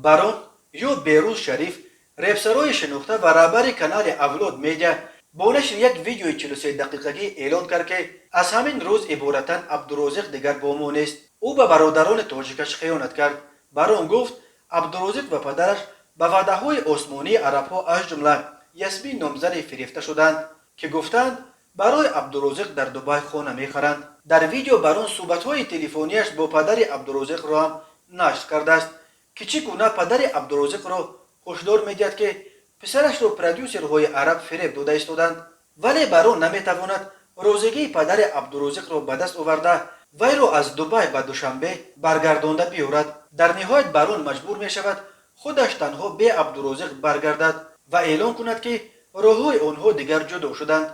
барон ё беруз шариф репсарои шинохта ва раҳбари канали авлод медиа бо нашри як видеои 43 дақиқагӣ эълон кард ки аз ҳамин рӯз иборатан абдурозиқ дигар бо мо нест. ӯ ба бародарони тоҷикаш хиёнат кард. барон гуфт абдурозиқ ва падараш ба ваъдаҳои осмонии арабҳо аз ҷумла ясмин номзаде фирифта шуданд ки гуфтанд барои абдурозиқ дар дубай хона мехаранд. дар видео барон суҳбатҳои телефонияш бо падари абдурозиқро ҳам нашр кардааст ки чӣ гуна падари абдурозиқро ҳушдор медиҳад ки писарашро продюсерҳои араб фиреб дода истоданд. вале барон наметавонад розигии падари абдурозиқро ба даст оварда вайро аз дубай ба душанбе баргардонда биёрад. дар ниҳоят барон маҷбур мешавад худаш танҳо бе абдурозиқ баргардад ва эълон кунад ки роҳҳои онҳо дигар ҷудо шуданд.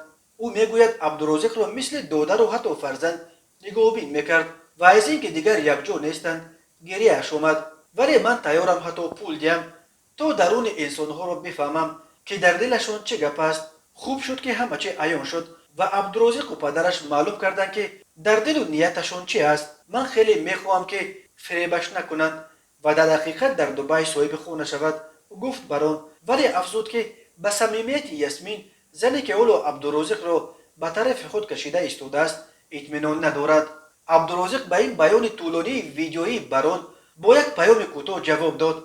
ӯ мегӯяд абдурозиқро мисли додару ҳатто фарзанд нигоҳубин мекард ва аз ин ки дигар якҷо нестанд гирияаш омад. вале ман тайёрам ҳатто пул диҳам то даруни инсонҳоро бифаҳмам ки дар дилашон чӣ гап аст. хуб шуд ки ҳама чӣ аён шуд ва абдурозиқу падараш маълум карданд ки дар дилу нияташон чӣ аст. ман хеле мехоҳам ки фиребаш накунанд ва дар ҳақиқат дар дубай соҳиби хона шавад, гуфт барон. вале афзуд ки ба самимияти ясмин зане ки ҳоло абдурозиқро ба тарафи худ кашида истодааст итминон надорад. абдурозиқ ба ин баёни тӯлонии видеоии барон бо як паёми кӯтоҳ ҷавоб дод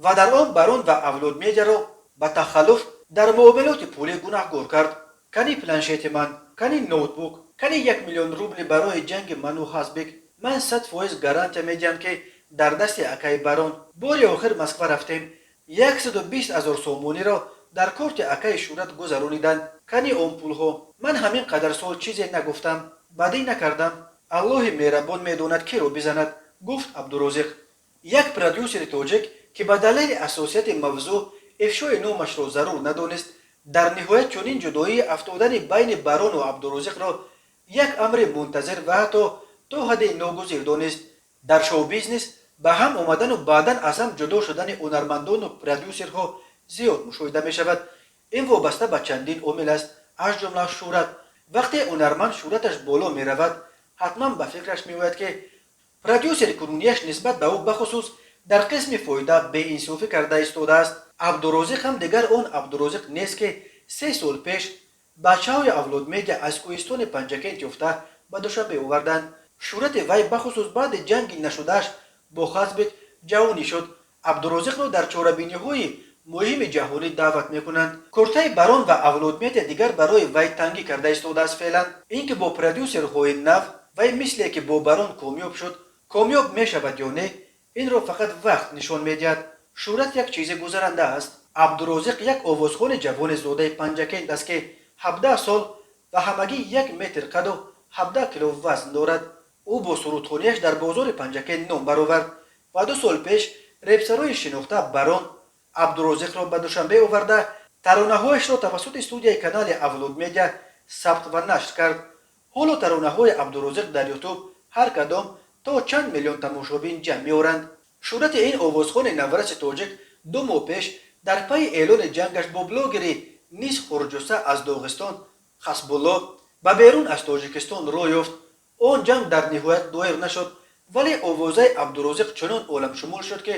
ва дар он барон ва авлод медиаро ба тахаллуф дар муомилоти пулӣ гунаҳгор кард. кани планшети ман, кани ноутбук, кани 1 миллион рубли барои ҷанги ману ҳазбик. ман 100% гарантия медиҳам ки дар дасти акаи барон. бори охир москва рафтем 120 000 сомониро дар корти акаи шӯрат гузарониданд. кани он пулҳо. ман ҳамин қадар сол чизе нагуфтам, бадӣ накардам. аллоҳи меҳрабон медонад киро бизанад, гуфт абдурозиқ. як продюсери тоҷик ки ба далели асосияти мавзӯъ ифшои номашро зарур надонист, дар ниҳоят чунин ҷудоии афтодани байни барону абдурозиқро як амри мунтазир ва ҳатто то ҳадди ногузир донист. дар шоу-бизнес ба ҳам омадану баъдан аз ҳам ҷудо шудани ҳунармандону продюсерҳо зиёд мушоҳида мешавад. ин вобаста ба чандин омил аст, аз ҷумла шӯҳрат. вақте ҳунарманд шӯҳраташ боло меравад, ҳатман ба фикраш меояд ки продюсери кунунияш нисбат ба ӯ бахусус дар қисми фоида беинсофӣ карда истодааст. абдурозиқ ҳам дигар он абдурозиқ нест ки 3 сол пеш бачаҳои авлод медиа аз кӯҳистони панҷакент ёфта ба душанбе оварданд. шӯҳрати вай бахусус баъди ҷанги нашудааш бо хазбик ҷавонӣ шуд. абдурозиқро дар чорабиниҳои муҳими ҷаҳонӣ даъват мекунанд. куртаи барон ва авлод медиа дигар барои вай тангӣ карда истодааст. феълан ин ки бо продюсерҳои нав вай мисле ки бо барон камёб шуд, камёб мешавад ё не, инро фақат вақт нишон медиҳад. шӯҳрат як чизи гузаранда аст. абдурозиқ як овозхони ҷавони зодаи панҷакент аст ки 17 сол ва ҳамагӣ 1 метр қаду 17 кило вазн дорад. ӯ бо сурудхонияш дар бозори панҷакент ном баровард ва 2 сол пеш репсарои шинохта барон абдурозиқро ба душанбе оварда таронаҳояшро тавассути студияи канали авлод медиа сабт ва нашр кард. ҳоло таронаҳои абдурозиқ дар ютуб ҳар кадом то чанд миллион тамошобин ҷамъ меоранд. шӯҳрати ин овозхони навраси тоҷик 2 моҳ пеш дар пайи эълони ҷангаш бо блогери низ хурҷуса аз доғистон хасбулло ба берун аз тоҷикистон роҳ ёфт. он ҷанг дар ниҳоят доир нашуд, вале овозаи абдурозиқ чунон оламшумул шуд ки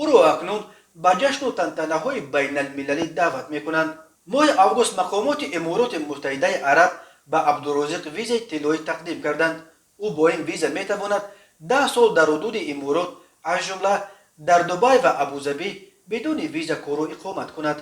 ӯро акнун ба ҷашну тантанаҳои байналмилалӣ даъват мекунанд. моҳи август мақомоти имороти муттаҳидаи араб ба абдурозиқ визаи тиллоӣ тақдим карданд. ӯ бо ин виза метавонад 10 сол дар ҳудуди иморот аз ҷумла дар дубай ва абузабӣ бидуни виза кору иқомат кунад.